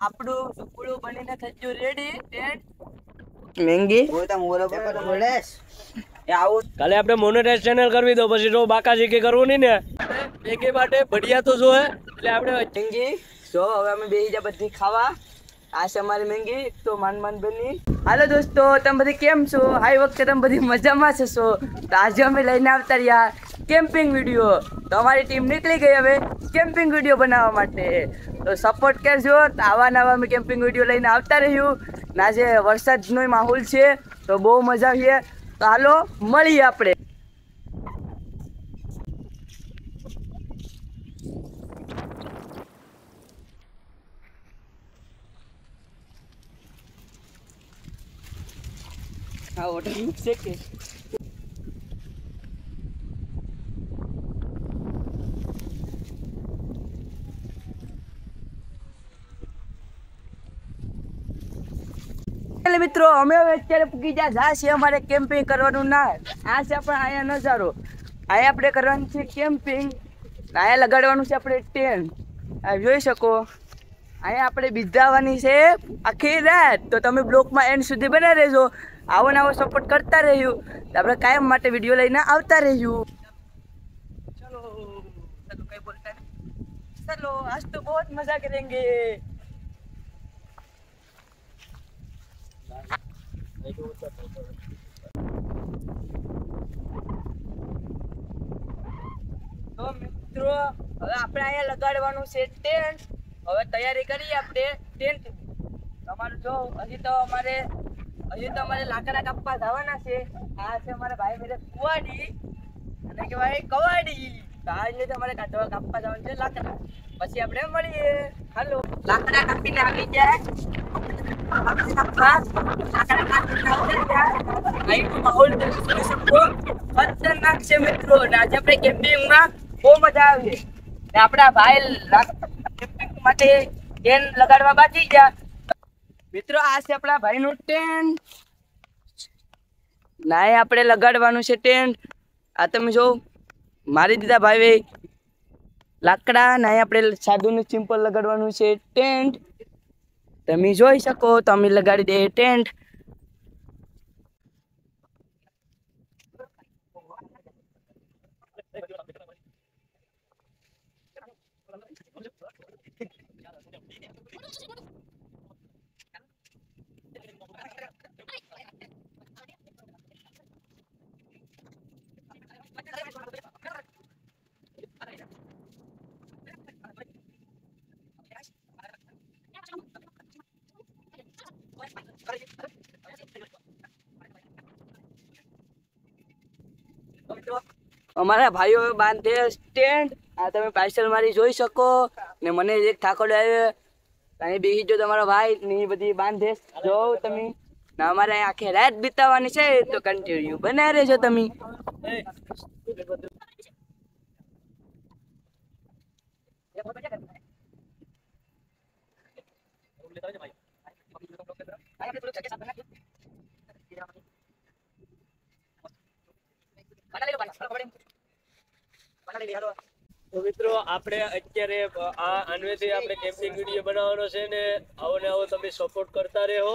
આપણું સુપડું બનીને થઈ ગયું રેડી ટેન્ટ મેંગી કાલે આપણે મોનેટાઇઝ ચેનલ કરવી દો પછી જો બાકાજીકી કરવું નહીં ને મેગી માટે બઢિયા તો જોહે એટલે આપણે મેંગી જો હવે અમે બેસી જા બધી ખાવા આ છે અમારી મેંગી તો માન બની હાલો દોસ્તો તમે બધી કેમ છો આ વખતે તમે બધી મજામાં છો તો આજે અમે લઈને આવતા રહ્યા કેમ્પિંગ વિડીયો તો અમારી ટીમ નીકળી ગઈ હવે કેમ્પિંગ વિડીયો બનાવવા માટે તો સપોર્ટ કરજો તો આવા નવા અમે કેમ્પિંગ વિડીયો લઈને આવતા રહ્યું ના જે વરસાદનો માહોલ છે તો બહુ મજા આવીએ તો હાલો મળીએ આપણે હા ઓર્ડર છે કે મિત્રો અમે હવે અત્યારે પૂગી જા છે અમારે કેમ્પિંગ કરવાનું ના આ છે પણ અહીંયા નજારો અહીંયા આપણે કરવાનું છે કેમ્પિંગ અહીંયા લગાડવાનું છે આપણે ટેન્ટ આ જોઈ શકો અહીંયા આપણે બિઝાવવાની છે આખી રાત તો તમે બ્લોકમાં એન્ડ સુધી બના રહેજો આવો ને આવો સપોર્ટ કરતા રહ્યું તો આપણે કાયમ માટે વિડીયો લઈને આવતા રહ્યું ચલો ચલો કઈ બોલતા ચલો આજ તો બહુ મજા કરેંગે તો મિત્રો હવે આપણે અહીંયા લગાડવાનું છે ટેન્ટ હવે તૈયારી કરીએ આપણે ટેન્ટ તમારું જો હજી તો અમારે લાકડા કાપવા જવાના છે આ છે અમારા ભાઈ મેરે કુવાડી અને કહેવાય કવાડી તો આ એટલે અમારે કાપવા જવાનું છે લાકડા પછી આપણે મળીએ હાલો લાકડા કાપીને આવી જાય ખતરનાક છે મિત્રો આજે આપણે કેમ્પિંગમાં બહુ મજા આવે આપણા ભાઈ કેમ્પિંગ માટે ટેન્ટ લગાડવા બાકી ગયા મિત્રો આ છે આપણા ભાઈનું ટેન્ટ ના આપણે લગાડવાનું છે ટેન્ટ આ તમે જો મારી દીધા ભાઈ લાકડા ના આપણે સાદું સિમ્પલ લગાડવાનું છે ટેન્ટ તમે જોઈ શકો તો અમે લગાડી દઈએ ટેન્ટ અમારા ભાઈઓ બાંધે સ્ટેન્ડ આ તમે પાર્સલ મારી જોઈ શકો ને મને એક ઠાકોર આવ્યો અહીં બેસી જો તમારો ભાઈ ને બધી બાંધે જો તમે ને અમારે આખી રાત બીતાવવાની છે તો કન્ટિન્યુ બના રહેજો તમે તો મિત્રો આપણે અત્યારે આ અન્વેથી આપણે કેમ્પિંગ વિડીયો બનાવવાનો છે ને આવો તમે સપોર્ટ કરતા રહો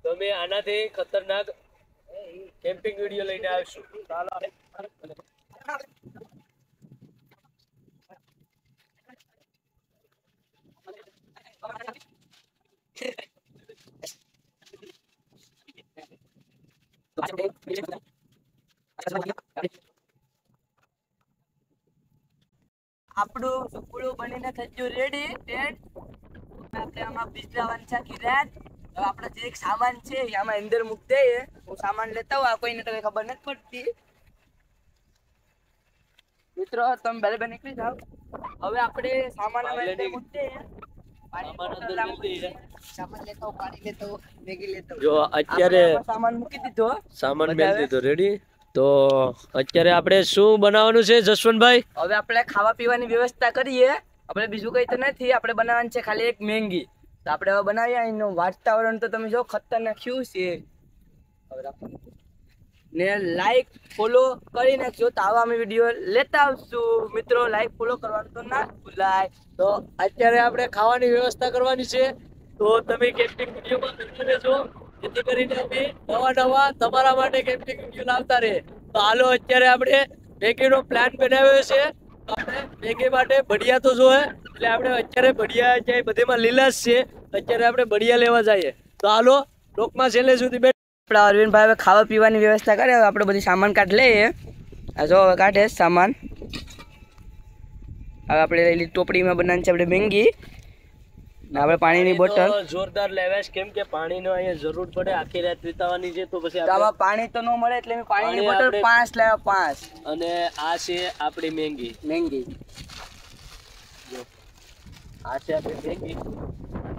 તો અમે આનાથી ખતરનાક કેમ્પિંગ વિડીયો લઈને આવીશું આપણું સુપડું બનીને થઈ ગયું રેડી ટેન્ટ આપણે આમાં બિજલાવાની છે આખી રાત હવે આપણે જે એક સામાન છે આમાં અંદર મૂકી દઈએ હું સામાન લેતા હોઉં કોઈને તો કઈ ખબર નથી પડતી મિત્રો તમે બેલ નીકળી જાઓ હવે આપણે સામાન મૂકી દઈએ જો અત્યારે સામાન મૂકી દીધો સામાન મેળ દીધો રેડી તો અત્યારે આપણે શું બનાવવાનું છે જસવંતભાઈ હવે આપણે ખાવા પીવાની વ્યવસ્થા કરીએ આપણે બીજું કઈ તો નથી આપણે બનાવવાનું છે ખાલી એક મેંગી તો આપણે હવે બનાવીએ એનું વાતાવરણ તો તમે જો ખતરનાક શું છે ને લાઈક ફોલો કરી નાખજો તો આવા અમે વિડીયો લેતા આવશું મિત્રો લાઈક ફોલો કરવાનું તો ના ભૂલાય તો અત્યારે આપણે ખાવાની વ્યવસ્થા કરવાની છે તો તો તમે કેમ્પિંગ વિડીયોમાં બની રહેજો, જેથી કરીને અમે નવા તમારા માટે કેમ્પિંગ વિડીયો લાવતા રહે. તો હાલો અત્યારે આપણે મેગીનો પ્લાન બનાવ્યો છે. આપણે મેગી માટે બઢિયા તો જોઈએ, એટલે આપણે અત્યારે બઢિયા જાય બધેમાં લીલા જ છે, અત્યારે આપણે બઢિયા લેવા જઈએ. તો હાલો લોકમાં છેલ્લે સુધી આપણા અરવિંદભાઈ હવે ખાવા પીવાની વ્યવસ્થા કરે. હવે આપણે બધી સામાન કાઢ લઈએ. આ જો હવે કાઢે સામાન. હવે આપણે લઈ લીધી ટોપડીમાં બનાવવાની છે આપણે મેંગી, ને આપણે પાણીની બોટલ. જોરદાર લેવાશ, કેમ કે પાણીનો અહીંયા જરૂર પડે, આખી રાત વિતાવવાની છે. તો પછી આમાં પાણી તો ન મળે એટલે મેં પાણીની બોટલ 5 લાવ્યા, 5. અને આ છે આપણી મેંગી. જો આ છે આપણી મેંગી,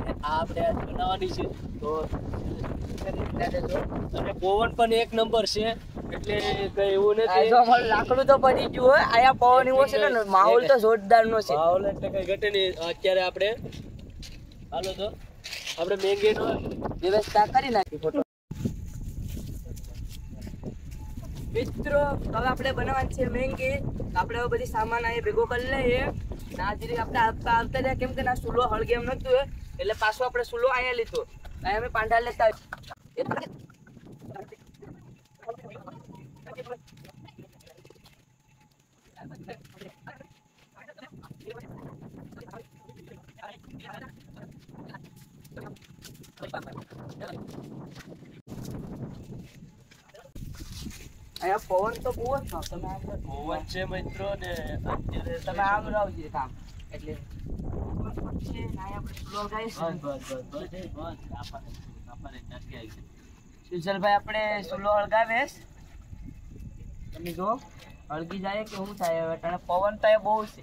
અને આ આપણે આજ બનાવવાની છે. તો અને પવન પણ એક નંબર છે, એટલે કઈ એવું નથી. લાકડું તો પડી ગયું હોય, આયા પવન એવો છે ને, માહોલ તો જોરદાર નો છે. માહોલ એટલે કઈ ઘટે નહીં. અત્યારે આપણે હાલો તો આપણે મેંગીનો વ્યવસ્થા કરી નાખી. ફોટો મિત્રો હવે આપણે બનાવવાની છે મેંગી. આપણે હવે બધી સામાન અહીંયા ભેગો કરી લઈએ. ના જરી આપણે આવતા રહ્યા, કેમ કે ના સુલો હળગે એમ નતું, એટલે પાછો આપણે સુલો અહીંયા લીધો. અહીંયા અમે પાંડા લેતા અહીંયા પવન તો બહુ જ તમે પવન છે મિત્રો, ને અત્યારે તમે આમ રહો કામ એટલે સુશલભાઈ આપણે સુલો હળગાવે, તમે જો હળગી જાય કે શું થાય. હવે તને પવન તો બહુ છે.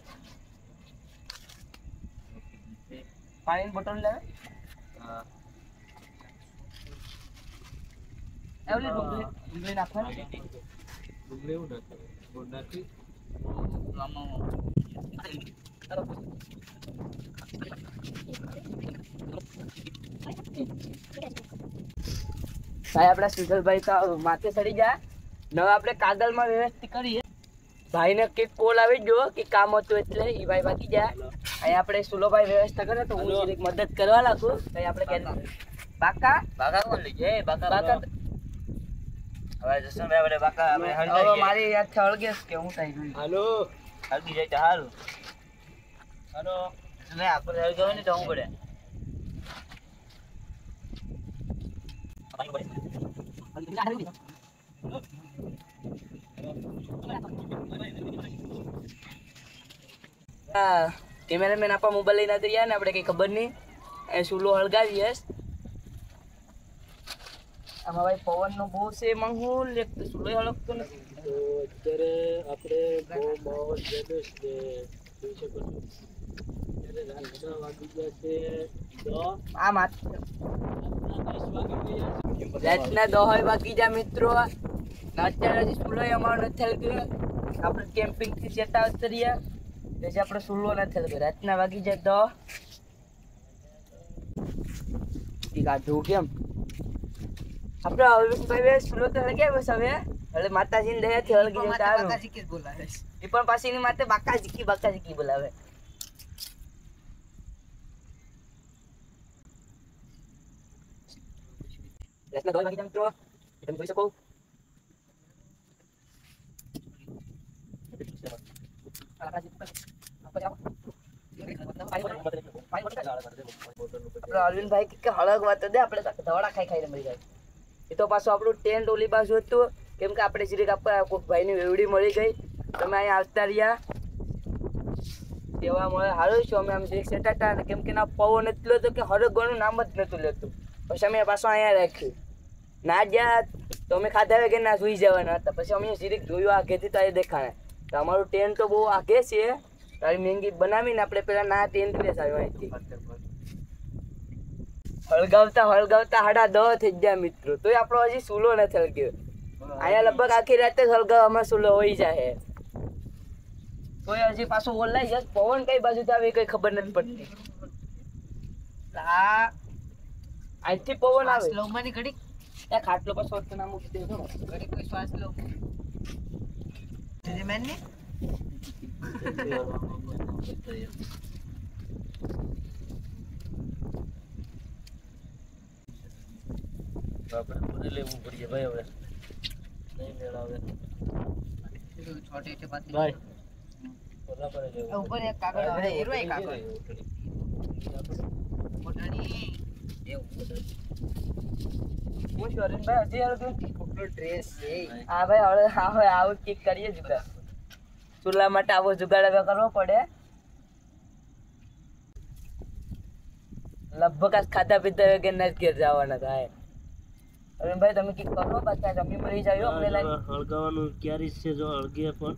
પાણીની બોટલ લાવે એવલી ડુંગળી નાખવાની. ડુંગળી એવું નાખી ભાઈ આપડા સુશલભાઈ તો માથે ચડી જાય. હવે આપણે કાગળમાં વ્યવસ્થિત કરીએ. ભાઈને કેક કોલ આવી ગયો કે કામ હતું, એટલે એ ભાઈ બાકી જાય. અહીંયા આપણે સુલોભાઈ વ્યવસ્થા કરે તો હું મદદ કરવા લાગુ. કઈ આપણે બાકા કોણ લઈ જાય? બાકા હવે જસનભાઈ આપણે બાકા આપણે હળગાવી મારી યાદ હળગે કે હું થાય જોઈ. હાલો હળગી જાય તો હાલ. હાલો તમે આપણે હળગાવે ને તો હું પડે. કેમેરામેન આપણા મોબાઈલ લઈને આવી રહ્યા ને, આપણે કઈ ખબર નહીં. એ સુલો હળગાવીએ. આમાં ભાઈ પવન નો બહુ છે, મંગુલ એક સુલો હળગતો નથી. તો અત્યારે આપણે બહુ માહોલ જમેશ ને જોઈ શકો છો. અત્યારે રાતના વાગી ગયા છે 10. આ માત્ર રાતના 10 વાગી ગયા મિત્રો. અત્યારે હજી સુલો અમારો નથી હળગ્યો. આપણે કેમ્પિંગ થી જતા ઉતર્યા પછી આપણે સુલો નથી હળગ્યો. રાતના વાગી જાય 10. કાઢું કેમ આપણે અરવિંદભાઈ સુલો તો હળગ્યા બસ. હવે માતાજીની દયાથી હળગી જાય સારું. બોલાવે એ પણ પાછી ની માતે બાકાજીકી બોલાવે. રાતના 10 વાગી ગયા મિત્રો, તમે જોઈ શકો. અરવિંદભાઈ કે હળગવા તો દે, આપણે ધવડા ખાઈ મરી જાય. એ તો પાછું આપણું ટેન્ટ ઓલી બાજુ હતું, કેમ કે આપણે જરીક કોઈ ભાઈની વેવડી મળી ગઈ. તમે અહીંયા આવતા રહ્યા તેવા મળે સારું છું. અમે આમ જરીક સેટા હતા, કેમ કે ના પવન એટલો હતો કે હળગવાનું નામ જ નતું લેતું. પછી અમે પાછું અહીંયા રાખ્યું. ના જ્યાં તો અમે ખાધા વગર ના સુઈ જવાના હતા. પછી અમે જરીક જોયું આગેથી તો એ દેખાણે. તો અમારું ટેન્ટ તો બહુ આગે છે. તારી મેંગી બનાવીને આપણે પેલા ના ટેન્ટ બેસાડ્યો અહીંથી. હળગાવતા 10:30 થઈ ગયા મિત્રો, તોય આપણો હજી સુલો નથી હળગ્યો. અહીંયા લગભગ આખી રાતે હળગાવવામાં સુલો હોઈ જાય. તોય હજી પાછું ઓલાઈ જાય. પવન કઈ બાજુથી આવે કઈ ખબર નથી પડતી. આ અહીંથી પવન આવે. સ્લોમાંની ઘડી ત્યાં ખાટલો પર શોધ ના મૂકી દેજો. ઘડી કોઈ શ્વાસ લો. મેન ની આપણે મને લેવું પડીએ ભાઈ હવે નહીં મેળ આવે ભાઈ ઓલા પર લેવું ઉપર એક કાગળ આવે હીરોય કાગળ હું શોરીન ભાઈ હજી યાર કેટલો ડ્રેસ છે હા ભાઈ હવે આવું કિક કરીએ જુગાડ ચૂલા માટે આવો જુગાડ હવે કરવો પડે લગભગ આજ ખાધા પીધા વગર જ ઘેર જવાના થાય અરે ભાઈ તમે કિક કરો પાછા જમી મરી જાવ અમને લાગે હળગાવાનું ક્યારે છે જો હળગે પણ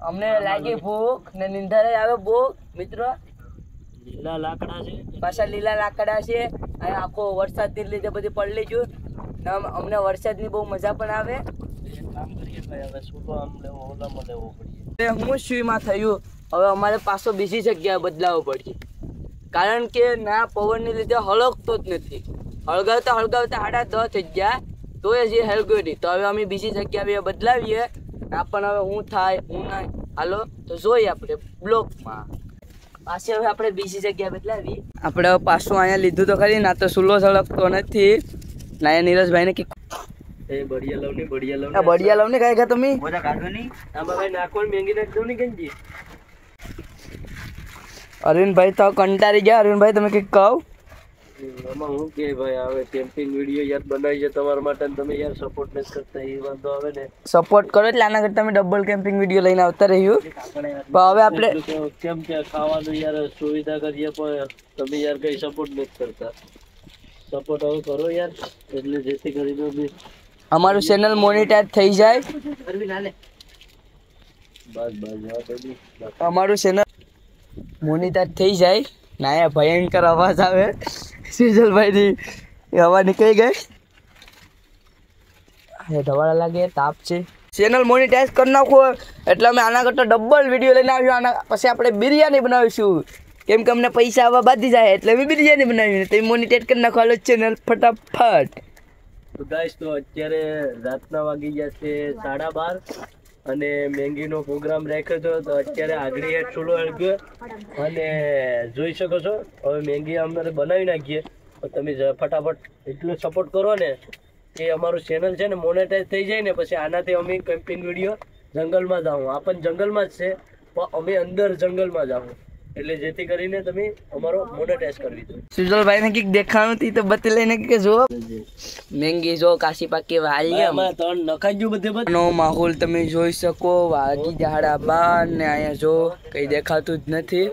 અમને લાગે ભૂખ ને નિંદર આવે ભૂખ મિત્રો લીલા લાકડા છે પાછા લીલા લાકડા છે અને આખો વરસાદથી લીધે બધી પડલી ગયું અમને વરસાદની બહુ મજા પણ આવે કામ કરીએ ભાઈ હવે સુલો આમ લેવો ઓલામાં લેવો પડે હું શુંમાં થયું હવે અમારે પાછો બીજી જગ્યાએ બદલાવવો પડશે કારણ કે ના પવનને લીધે હળગતો જ નથી હળગાવતા 10:30 થઈ ગયા તો એ જે હળગ્યો નહીં તો હવે અમે બીજી જગ્યાએ બદલાવીએ પણ હવે હું થાય હું ના હાલો તો જોઈએ આપણે બ્લોકમાં પાછી હવે આપણે બીજી જગ્યાએ બદલાવી આપણે હવે પાછું અહીંયા લીધું તો ખરી ના તો સુલો સળગતો નથી ના એ નીરજભાઈને કે બઢિયા લવ ને કાંઈ તમે બધા કાઢો નહીં આમાં ભાઈ નાખો મેંગી નાખ દો ને કેજી અરવિંદભાઈ તો કંટાળી ગયા અરવિંદભાઈ તમે કંઈક કહો આમાં હું કે ભાઈ આવે કેમ્પિંગ વિડીયો યાર બનાવી છે તમારા માટે તમે યાર સપોર્ટ નથી કરતા એ વાંધો આવે ને સપોર્ટ કરો એટલે આના કરતા તમે ડબલ કેમ્પિંગ વિડીયો લઈને આવતા રહ્યું પણ હવે આપણે કેમ કે ખાવાનું યાર સુવિધા કરીએ પણ તમે યાર કઈ સપોર્ટ નથી કરતા સપોર્ટ હવે કરો યાર એટલે જેથી કરીને અમારું ચેનલ મોનેટાઇઝ થઈ જાય અમારું ચેનલ મોનેટાઇઝ થઈ જાય ના એ ભયંકર અવાજ આવે સિજલભાઈની હવા નીકળી ગઈ ઢવાળા લાગે તાપ છે ચેનલ મોનેટાઇઝ કરી નાખો એટલે અમે આના કરતાં ડબલ વિડીયો લઈને આવ્યો આના પછી આપણે બિરયાની બનાવીશું કેમ કે અમને પૈસા આવવા બાંધી જાય એટલે અમે બિરયાની બનાવી તમે મોનેટાઇઝ કરી નાખો હાલો ચેનલ ફટાફટ તો ગાઈસ તો અત્યારે રાતના વાગી ગયા છે 12:30 અને મેંગીનો પ્રોગ્રામ રાખ્યો હતો તો અત્યારે આગળી હેઠ ચૂલો હળગ્યો અને જોઈ શકો છો હવે મેંગી અમારે બનાવી નાખીએ તો તમે ફટાફટ એટલો સપોર્ટ કરો ને કે અમારું ચેનલ છે ને મોનેટાઇઝ થઈ જાય ને પછી આનાથી અમે કેમ્પિંગ વિડીયો જંગલમાં જાઉં આ પણ જંગલમાં જ છે પણ અમે અંદર જંગલમાં જાઉં એટલે જેથી કરીને તમે અમારો મોનેટાઇઝ કરવી દો સુજલભાઈને કંઈક દેખાણું હતી તો બતી લઈને કે જો મેંગી જો કાશી પાકી વાળી આમાં ત્રણ નખાઈ ગયું બધે નો માહોલ તમે જોઈ શકો વાગી ઝાડા બાર ને અહીંયા જો કઈ દેખાતું જ નથી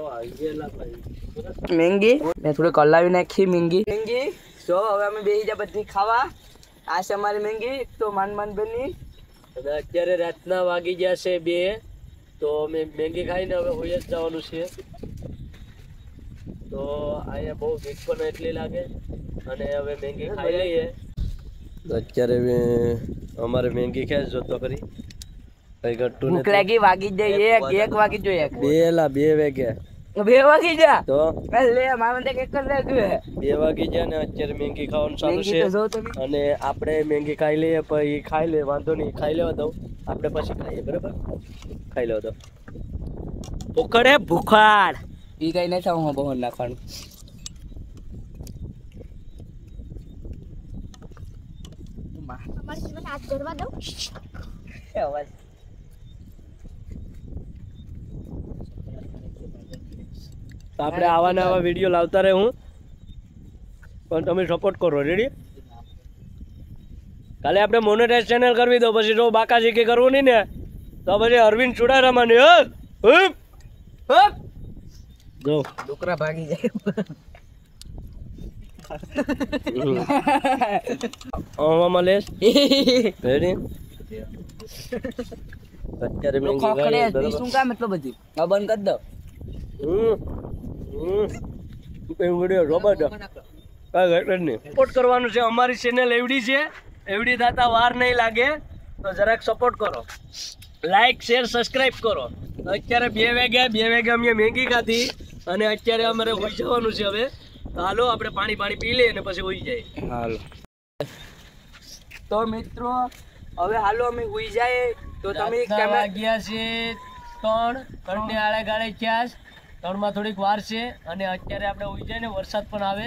મેંગી મેં થોડી કલાવી નાખી મેંગી જો હવે અમે બેસી જા બધી ખાવા આ છે અમારી મેંગી તો માન બની અત્યારે રાતના વાગી ગયા છે 2 તો અમે મેંગી ખાઈને હવે હોઈ જ જવાનું છે તો અહીંયા બહુ ભીખ પણ એટલી લાગે અને હવે મેંગી ખાઈ લઈએ અત્યારે અમારે મેંગી ખાય જોતો કરી કઈ ઘટતું ભૂખ લાગી વાગી જાય એક વાગી જોઈએ 2 વાગ્યા 2 વાગી જા તો લે મામા તે કેક કરી લાગ્યું 2 વાગી જાય ને અત્યારે મેંગી ખાવાનું ચાલુ છે અને આપણે મેંગી ખાઈ લઈએ પછી ખાઈ લે વાંધો નહીં ખાઈ લેવા દઉં આપણે પછી ખાઈએ બરાબર ખાઈ લેવા દો ભૂખડ ભૂખાડ ઈ કઈ નહીં થાવ હું બહુ નાખવાનું તો આપણે આવા નવા વિડીયો લાવતા રહે હું પણ તમે સપોર્ટ કરો રેડી કાલે આપણે મોનેટાઇઝ ચેનલ કરવી દો પછી જો બાકા શીખી કરવું નહીં ને તો પછી અરવિંદ ચુડારામાની જો ડોકરા ભાગી જાય આમાં લેસ રેડી અત્યારે મેં શું કામ એટલો બધી બંધ કરી દો સપોર્ટ કરવાનું છે અમારી ચેનલ એવડી થતા વાર નહીં લાગે તો જરાક સપોર્ટ કરો લાઈક શેર સબસ્ક્રાઇબ કરો અત્યારે 2 વાગ્યા અમે મેંગી ખાધી અને અત્યારે અમારે હોઈ જવાનું છે હવે તો હાલો આપણે પાણી પી લઈએ અને પછી હોઈ જાય હાલો તો મિત્રો હવે હાલો અમે હોઈ જાય તો તમે ગયા છે 3 ઘરને આળે ગાળે ક્યાં 3 માં થોડીક વાર છે અને અત્યારે આપણે હોઈ જાય ને વરસાદ પણ આવે